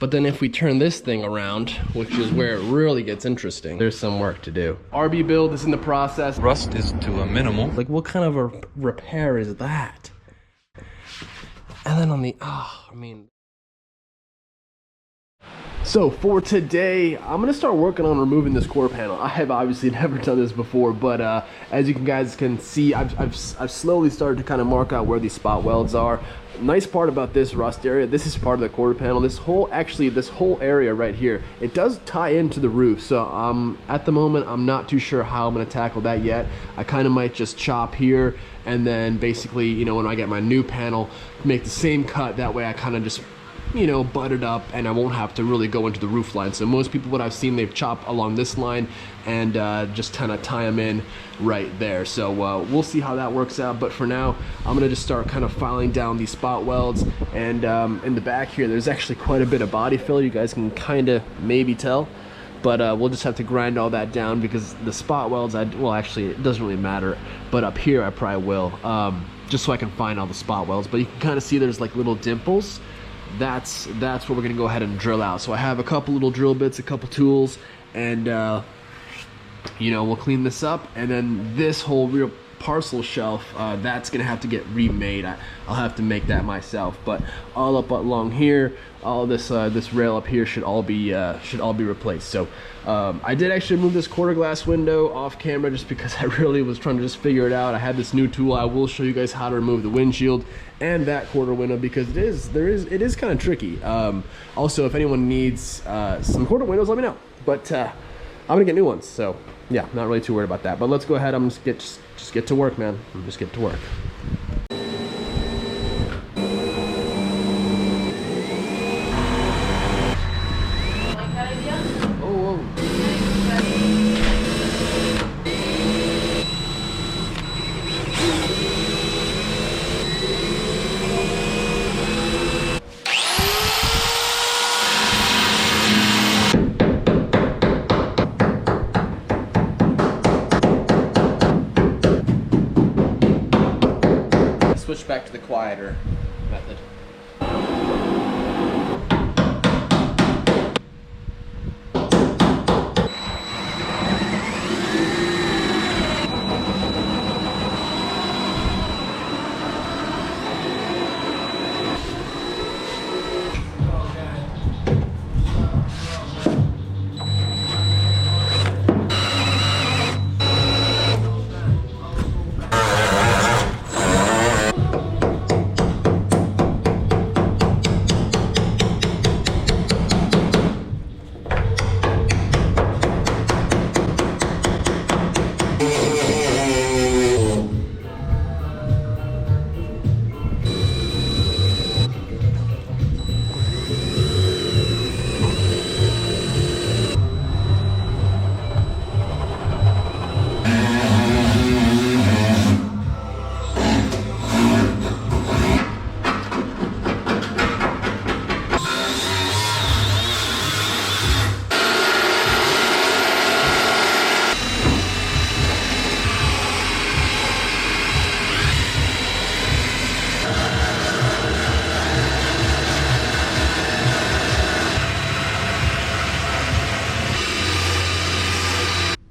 But then if we turn this thing around, which is where it really gets interesting, there's some work to do. RB build is in the process. Rust is to a minimal. Like, what kind of a repair is that? And then on the, so for today, I'm gonna start working on removing this quarter panel. I have obviously never done this before, but as you guys can see, I've slowly started to kind of mark out where these spot welds are. Nice part about this rust area, this is part of the quarter panel. This whole area right here, it does tie into the roof. So at the moment, I'm not too sure how I'm gonna tackle that yet. I kind of might just chop here, and then basically, you know, when I get my new panel, make the same cut. That way I kind of just, you know, butt it up, and I won't have to really go into the roof line. So most people, what I've seen, they've chopped along this line and just kind of tie them in right there. So we'll see how that works out. But for now, I'm gonna just start kind of filing down these spot welds. And in the back here, there's actually quite a bit of body filler. You guys can kind of maybe tell, but we'll just have to grind all that down, because the spot welds, well, actually, it doesn't really matter, but up here I probably will, just so I can find all the spot welds. But you can kind of see there's like little dimples. That's what we're gonna go ahead and drill out. So I have a couple little drill bits, a couple tools, and you know, we'll clean this up. And then this whole rear parcel shelf, that's gonna have to get remade. I'll have to make that myself. But all up along here, all this this rail up here should all be replaced. So I did actually remove this quarter glass window off camera, just because I really was trying to just figure it out. I had this new tool. I will show you guys how to remove the windshield and that quarter window, because it is kind of tricky. Also, if anyone needs some quarter windows, let me know. But I'm gonna get new ones, so yeah, not really too worried about that. But let's go ahead. I'm just get to work, man. Just get to work. Switch back to the quieter method.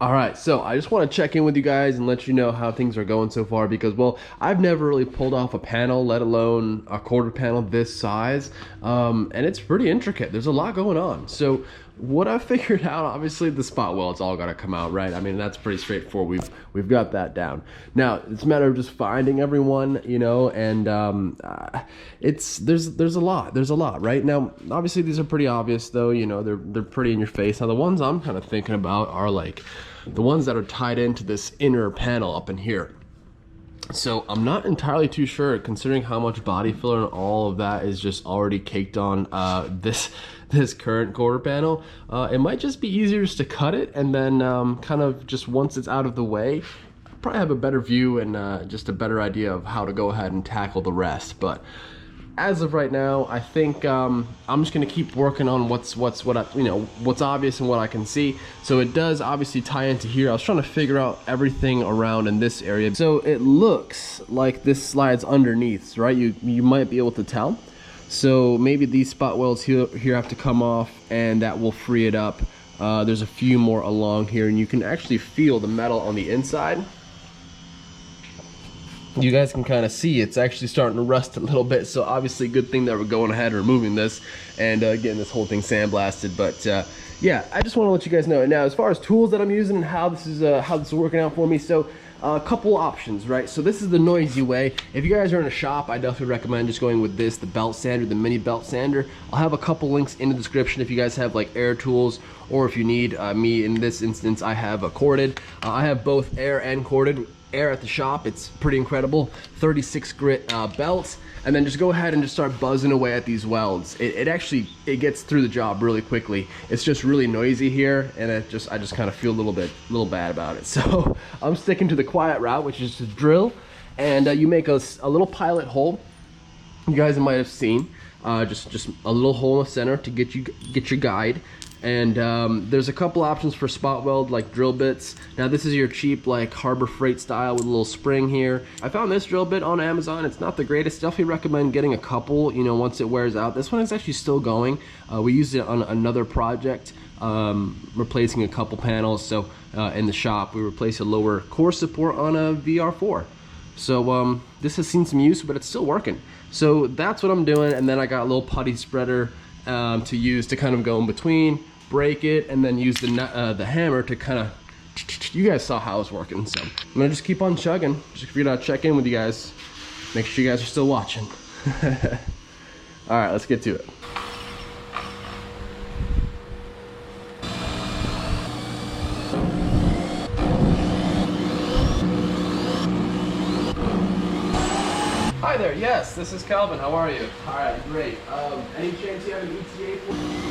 All right, so I just want to check in with you guys and let you know how things are going so far, because, well, I've never really pulled off a panel, let alone a quarter panel this size, and it's pretty intricate. There's a lot going on. So what I figured out, obviously the spot welds all got to come out, right? I mean, that's pretty straightforward. We've got that down. Now it's a matter of just finding everyone, you know, and there's a lot right now. Obviously these are pretty obvious, though, you know, they're pretty in your face. Now the ones I'm kind of thinking about are like the ones that are tied into this inner panel up in here. So I'm not entirely too sure, considering how much body filler and all of that is just already caked on this current quarter panel. It might just be easier just to cut it, and then kind of just once it's out of the way, probably have a better view and just a better idea of how to go ahead and tackle the rest. But as of right now, I think I'm just gonna keep working on what's obvious and what I can see. So it does obviously tie into here. I was trying to figure out everything around in this area. So it looks like this slides underneath, right? You might be able to tell. So maybe these spot welds here have to come off, and that will free it up. There's a few more along here, and you can actually feel the metal on the inside. You guys can kind of see it's actually starting to rust a little bit, so obviously good thing that we're going ahead and removing this and getting this whole thing sandblasted. But yeah, I just want to let you guys know. Now, as far as tools that I'm using and how this is working out for me, so a couple options, right? So this is the noisy way. If you guys are in a shop, I definitely recommend just going with this, the belt sander, the mini belt sander. I'll have a couple links in the description if you guys have like air tools, or if you need me in this instance, I have a corded. I have both air and corded. Air at the shop, it's pretty incredible. 36 grit belts, and then just go ahead and just start buzzing away at these welds. It actually gets through the job really quickly. It's just really noisy here, and I just kind of feel a little bad about it. So I'm sticking to the quiet route, which is to drill, and you make a little pilot hole. You guys might have seen just a little hole in the center to get your guide. And there's a couple options for spot weld, like drill bits. Now this is your cheap like Harbor Freight style with a little spring here. I found this drill bit on Amazon. It's not the greatest. Definitely recommend getting a couple, you know, once it wears out. This one is actually still going. We used it on another project, replacing a couple panels. So in the shop, we replaced a lower core support on a VR4. So this has seen some use, but it's still working. So that's what I'm doing. And then I got a little putty spreader to use to kind of go in between, break it, and then use the hammer to kind of, you guys saw how it's working. So I'm gonna just keep on chugging. Just figured I'd check in with you guys, make sure you guys are still watching. All right, let's get to it. Hi there, yes, this is Calvin. How are you? All right, great. Any chance you have an ETA for me?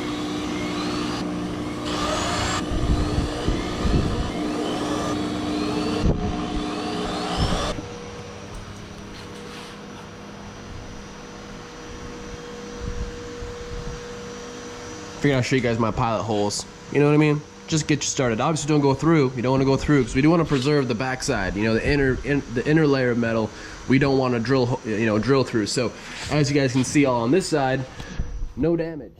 Figured I'll show you guys my pilot holes. You know what I mean? Just get you started. Obviously don't go through. You don't want to go through because we do want to preserve the backside. You know, the inner layer of metal. We don't want to drill through. So as you guys can see, all on this side, no damage,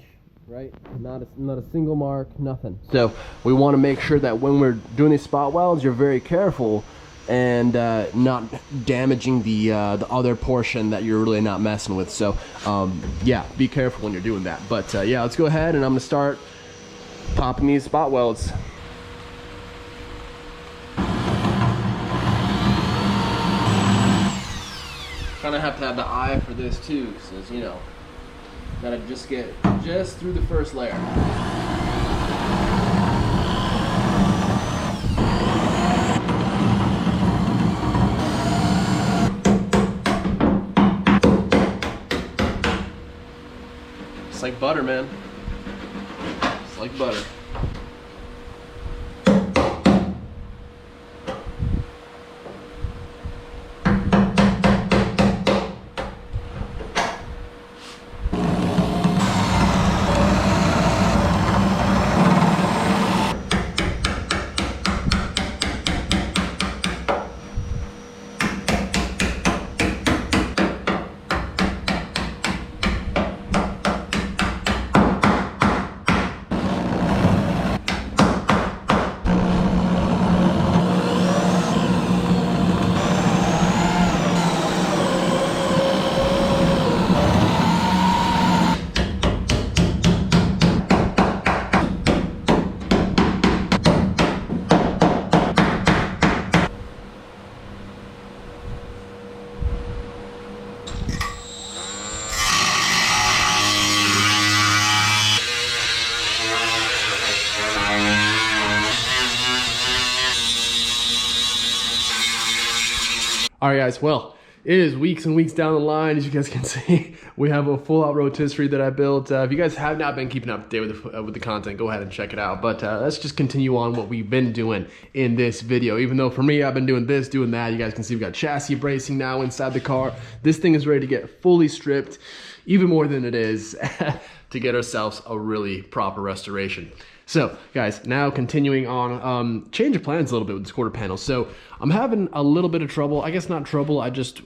right? Not a single mark, nothing. So we want to make sure that when we're doing these spot welds, you're very careful and not damaging the other portion that you're really not messing with. So yeah, be careful when you're doing that. But yeah, let's go ahead and I'm gonna start popping these spot welds. Kind of have to have the eye for this too, because you know, gotta just get just through the first layer. It's like butter, man. It's like butter. All right, guys, well, it is weeks and weeks down the line. As you guys can see, we have a full-out rotisserie that I built. If you guys have not been keeping up to date with the content, go ahead and check it out. But let's just continue on what we've been doing in this video. Even though for me, I've been doing this, doing that. You guys can see we've got chassis bracing now inside the car. This thing is ready to get fully stripped, even more than it is, to get ourselves a really proper restoration. So guys, now continuing on, change of plans a little bit with this quarter panel. So I'm having a little bit of trouble, I guess not trouble, I just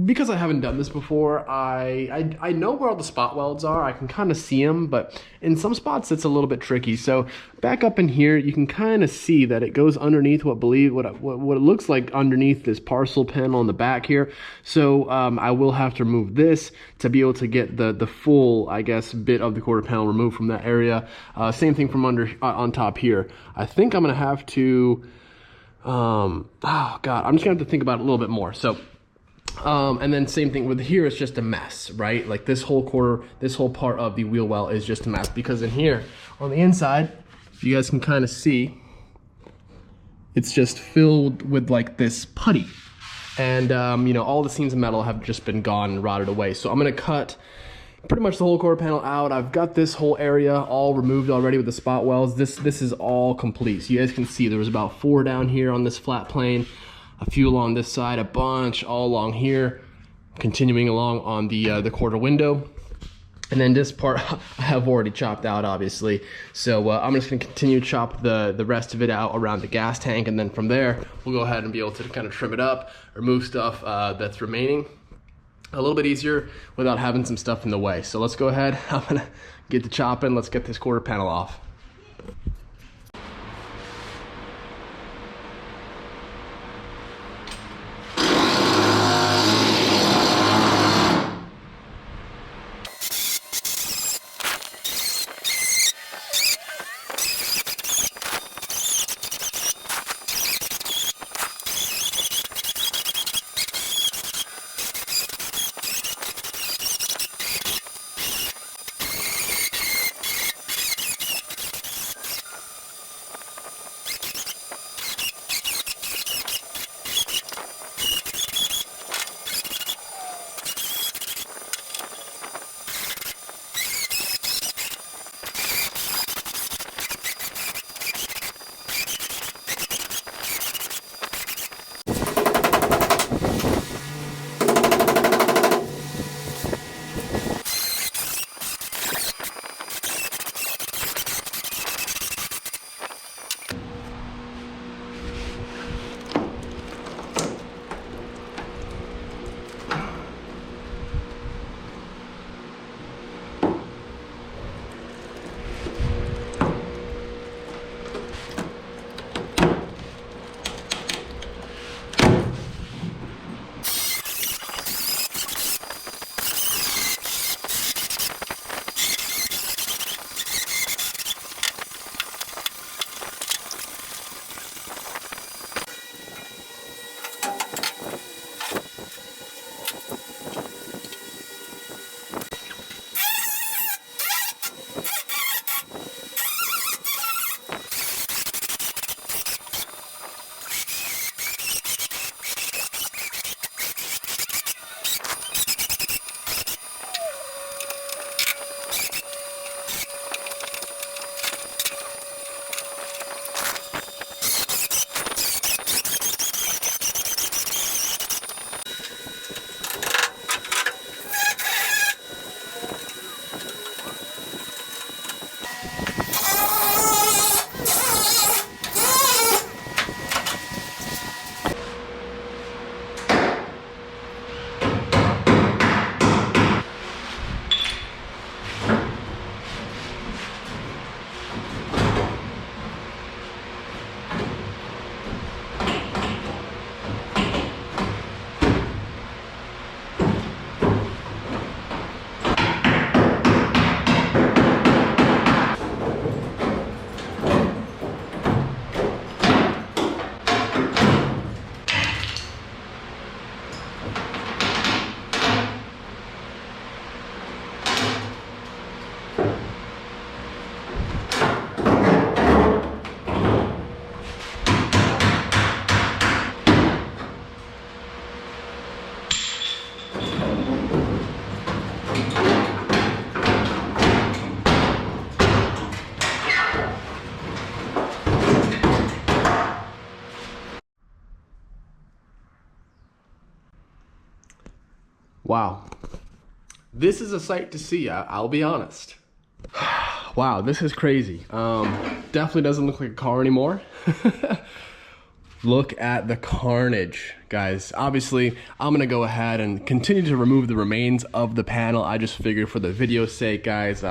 because I haven't done this before, I know where all the spot welds are. I can kind of see them, but in some spots it's a little bit tricky. So back up in here, you can kind of see that it goes underneath what it looks like underneath this parcel panel on the back here. So I will have to remove this to be able to get the full, I guess, bit of the quarter panel removed from that area. Same thing from under on top here. I think I'm gonna have to. Oh God, I'm just gonna have to think about it a little bit more. So. And then same thing with here, it's just a mess, right? Like this whole part of the wheel well is just a mess, because in here on the inside, you guys can kind of see, it's just filled with like this putty. And you know, all the seams of metal have just been gone and rotted away. So I'm gonna cut pretty much the whole quarter panel out. I've got this whole area all removed already with the spot welds. This is all complete. So you guys can see there was about 4 down here on this flat plane, a few along this side, a bunch all along here, continuing along on the quarter window. And then this part I have already chopped out, obviously. So I'm just gonna continue to chop the rest of it out around the gas tank, and then from there, we'll go ahead and be able to kind of trim it up, remove stuff that's remaining a little bit easier without having some stuff in the way. So let's go ahead, I'm gonna get to chopping, let's get this quarter panel off. Wow. This is a sight to see, I'll be honest. Wow, this is crazy. Definitely doesn't look like a car anymore. Look at the carnage. guys, obviously I'm gonna go ahead and continue to remove the remains of the panel. I just figured for the video's sake, guys,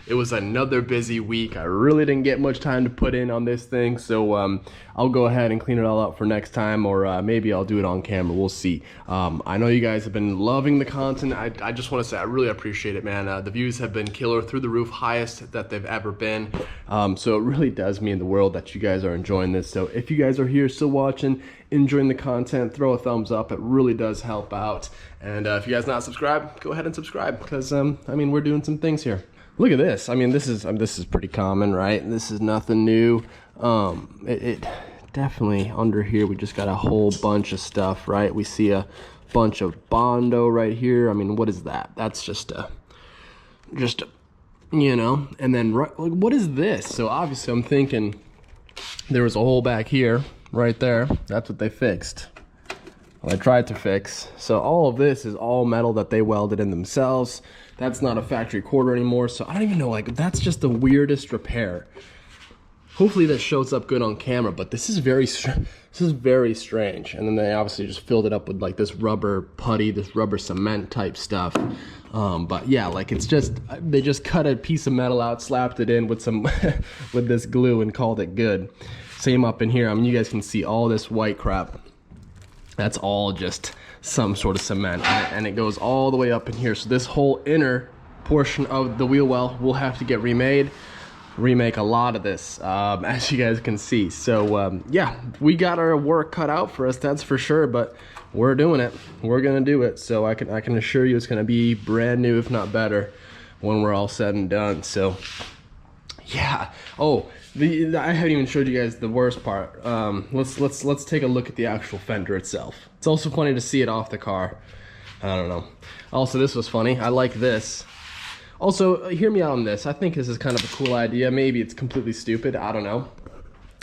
it was another busy week. I really didn't get much time to put in on this thing, so I'll go ahead and clean it all up for next time, or maybe I'll do it on camera. We'll see. I know you guys have been loving the content. I just want to say I really appreciate it, man. The views have been killer, through the roof, highest that they've ever been. So it really does mean the world that you guys are enjoying this. So if you guys are here still watching, enjoying the content, throw a thumbs up. It really does help out. And if you guys not subscribed, go ahead and subscribe, because I mean, we're doing some things here. Look at this. I mean, this is pretty common, right? This is nothing new. It definitely, under here we just got a whole bunch of stuff, right? We see a bunch of Bondo right here. I mean, what is that? That's just a you know. And then right, like, what is this? So obviously I'm thinking there was a hole back here, right there. That's what they fixed. Well, I tried to fix. So all of this is all metal that they welded in themselves. That's not a factory quarter anymore, so I don't even know, like, that's just the weirdest repair. Hopefully that shows up good on camera, but this is very strange. And then they obviously just filled it up with like this rubber putty, this rubber cement type stuff. But yeah, like, it's just, they just cut a piece of metal out, slapped it in with some with this glue, and called it good. Same up in here. I mean, you guys can see all this white crap. That's all just some sort of cement, and it goes all the way up in here. So this whole inner portion of the wheel well will have to get remade. Remake a lot of this, as you guys can see. So yeah, we got our work cut out for us, that's for sure, but we're doing it. We're gonna do it. So I can assure you it's gonna be brand new, if not better, when we're all said and done. So yeah. Oh, I haven't even showed you guys the worst part. Let's take a look at the actual fender itself. It's also funny to see it off the car. I don't know. Also, this was funny. I like this. Also, hear me out on this. I think this is kind of a cool idea. Maybe it's completely stupid. I don't know.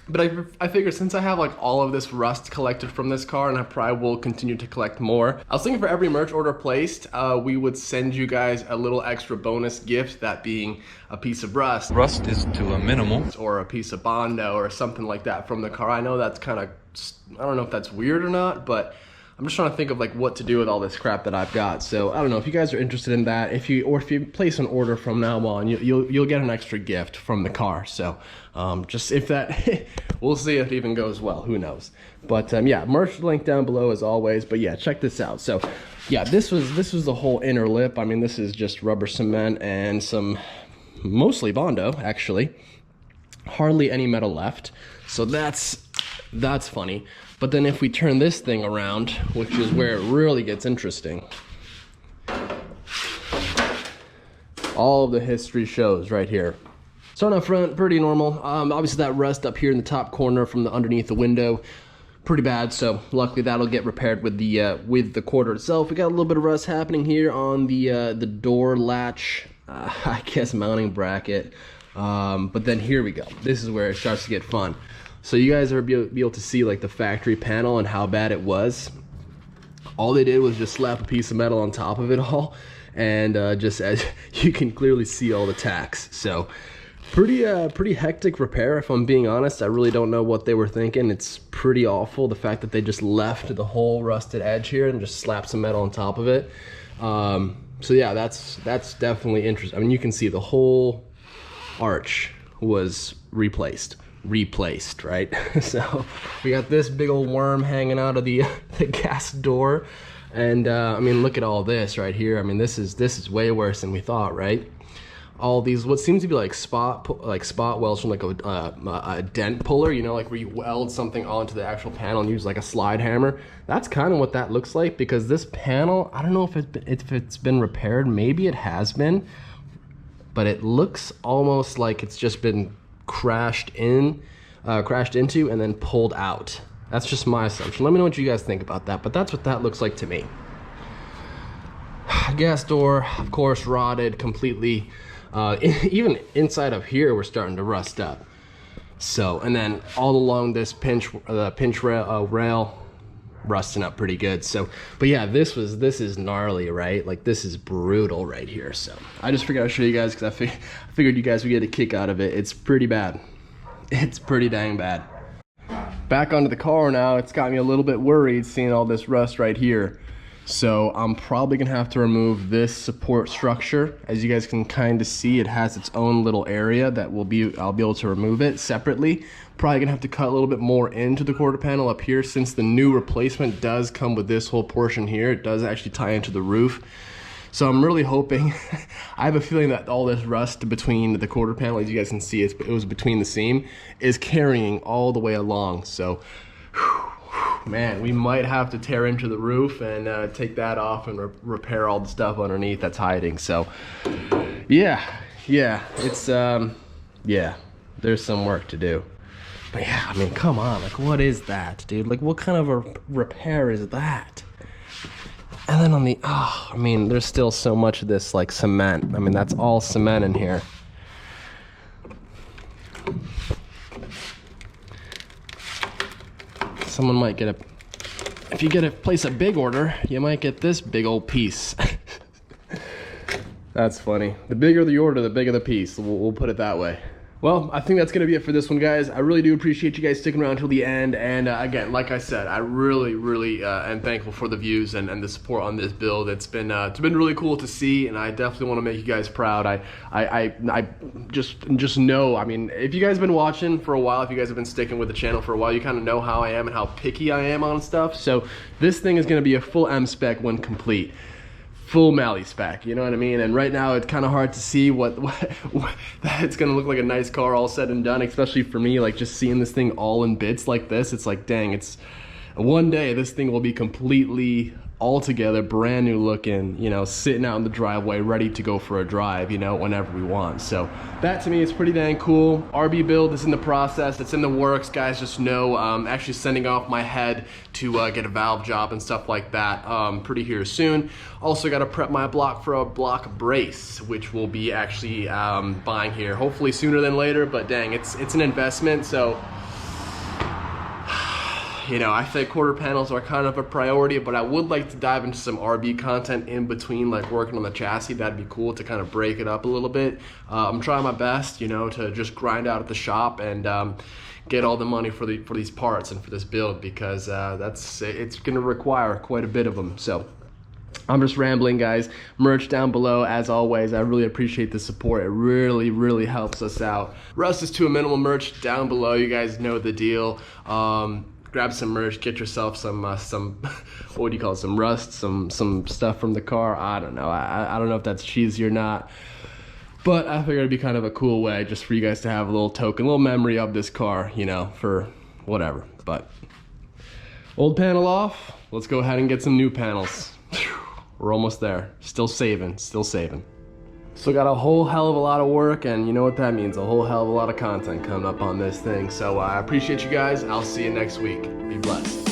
But I figure since I have like all of this rust collected from this car, and I probably will continue to collect more, I was thinking for every merch order placed, we would send you guys a little extra bonus gift, that being a piece of rust. Rust is to a minimal. Or a piece of Bondo or something like that from the car. I know that's kind of, I don't know if that's weird or not, but I'm just trying to think of like what to do with all this crap that I've got. So I don't know if you guys are interested in that. If you place an order from now on, you'll get an extra gift from the car. So just if that, we'll see if it even goes well. Who knows? But yeah, merch link down below as always. But yeah, check this out. So yeah, this was the whole inner lip. I mean, this is just rubber cement and some mostly Bondo, actually. Hardly any metal left. So that's funny. But then if we turn this thing around, which is where it really gets interesting, all of the history shows right here. Starting up front, pretty normal. Obviously that rust up here in the top corner from the underneath the window, pretty bad. So luckily that'll get repaired with the quarter itself. We got a little bit of rust happening here on the door latch, I guess mounting bracket. But then here we go. This is where it starts to get fun. So you guys are be able to see like the factory panel and how bad it was. All they did was just slap a piece of metal on top of it all, and just as you can clearly see all the tacks. So pretty hectic repair, if I'm being honest. I really don't know what they were thinking. It's pretty awful, the fact that they just left the whole rusted edge here and just slapped some metal on top of it. So yeah, that's definitely interesting. I mean, you can see the whole arch was replaced, right? So we got this big old worm hanging out of the gas door, and I mean, look at all this right here. I mean, this is way worse than we thought, right? All these, what seems to be like spot welds from like a dent puller, you know, like where you weld something onto the actual panel and use like a slide hammer. That's kind of what that looks like, because this panel, I don't know if it's been repaired. Maybe it has been, but it looks almost like it's just been crashed into and then pulled out. That's just my assumption. Let me know what you guys think about that, but that's what that looks like to me. Gas door, of course, rotted completely. Even inside of here, we're starting to rust up. So, and then all along this pinch rail, rusting up pretty good. So, but yeah, this is gnarly, right? Like, this is brutal right here. So I just figured I'd show you guys, because I figured you guys would get a kick out of it. It's pretty bad. It's pretty dang bad. back onto the car now, it's got me a little bit worried seeing all this rust right here. So I'm probably gonna have to remove this support structure. As you guys can kind of see, it has its own little area that I'll be able to remove it separately. Probably gonna have to cut a little bit more into the quarter panel up here, since the new replacement does come with this whole portion here. It does actually tie into the roof. So I'm really hoping, I have a feeling that all this rust between the quarter panel, as you guys can see, it was between the seam, is carrying all the way along. So, man, we might have to tear into the roof and take that off and repair all the stuff underneath that's hiding. So, yeah, it's, yeah, there's some work to do. But yeah, I mean, come on, like, what is that, dude? Like, what kind of a repair is that? And then on the, I mean, there's still so much of this, like, cement. I mean, that's all cement in here. Someone might get if you place a big order, you might get this big old piece. That's funny. The bigger the order, the bigger the piece. We'll put it that way. Well, I think that's going to be it for this one, guys. I really do appreciate you guys sticking around until the end. And again, like I said, I really am thankful for the views and the support on this build. It's been really cool to see, and I definitely want to make you guys proud. I just know, I mean, if you guys have been watching for a while, if you guys have been sticking with the channel for a while, you kind of know how I am and how picky I am on stuff. So this thing is going to be a full M spec when complete. Full Mally spec, you know what I mean? And right now it's kind of hard to see what that it's gonna look like a nice car all said and done, especially for me, like just seeing this thing all in bits like this. It's like, dang, it's one day this thing will be completely altogether brand new looking, you know, sitting out in the driveway ready to go for a drive, you know, whenever we want. So that to me is pretty dang cool. RB build is in the process, it's in the works, guys. Just know actually sending off my head to get a valve job and stuff like that pretty here soon. Also got to prep my block for a block brace, which we'll be actually buying here hopefully sooner than later. But dang, it's an investment. So you know, I think quarter panels are kind of a priority, but I would like to dive into some RB content in between, like working on the chassis. That'd be cool to kind of break it up a little bit. I'm trying my best, you know, to just grind out at the shop and get all the money for these parts and for this build, because it's going to require quite a bit of them. So I'm just rambling, guys. Merch down below, as always. I really appreciate the support. It really helps us out. Rust is to a minimal merch down below. You guys know the deal. Grab some merch, get yourself some what do you call it, some rust, some stuff from the car. I don't know. I don't know if that's cheesy or not, but I figured it'd be kind of a cool way just for you guys to have a little token, a little memory of this car, you know, for whatever. But old panel off, let's go ahead and get some new panels. We're almost there. Still saving. Still got a whole hell of a lot of work, and you know what that means, a whole hell of a lot of content coming up on this thing. So I appreciate you guys. I'll see you next week. Be blessed.